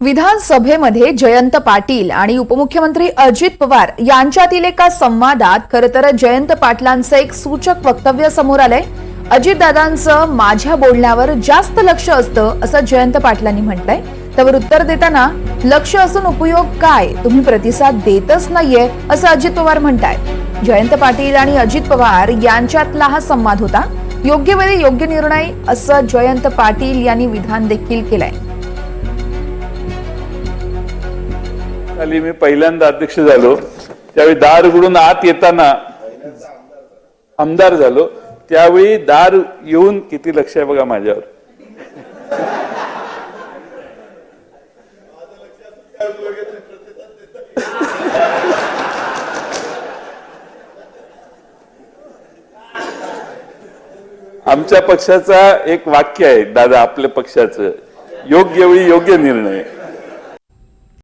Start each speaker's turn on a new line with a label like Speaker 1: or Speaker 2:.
Speaker 1: विधानसभेमध्ये जयंत पाटील आणि उपमुख्यमंत्री अजित पवार यांच्यातील एका संवादात खरतर जयंत पाटलांचं एक सूचक वक्तव्य समोर आलंय। अजितदादांचं माझ्या बोलण्यावर जास्त लक्ष असतं असं जयंत पाटलांनी म्हटलंय। त्यावर उत्तर देताना लक्ष असून उपयोग काय, तुम्ही प्रतिसाद देतच नाहीये असं अजित पवार म्हणतायत। जयंत पाटील आणि अजित पवार यांच्यातला हा संवाद होता। योग्य वेळी योग्य निर्णय असं जयंत पाटील यांनी विधान देखील केलंय।
Speaker 2: मी पहिल्यांदा अध्यक्ष झालो त्यावेळी दार उघडून आत येताना आमदार झालो, त्यावेळी दार येऊन किती लक्ष आहे बघा माझ्यावर। आमच्या पक्षाचा एक वाक्य आहे दादा, आपल्या पक्षाचं योग्य वेळी योग्य निर्णय।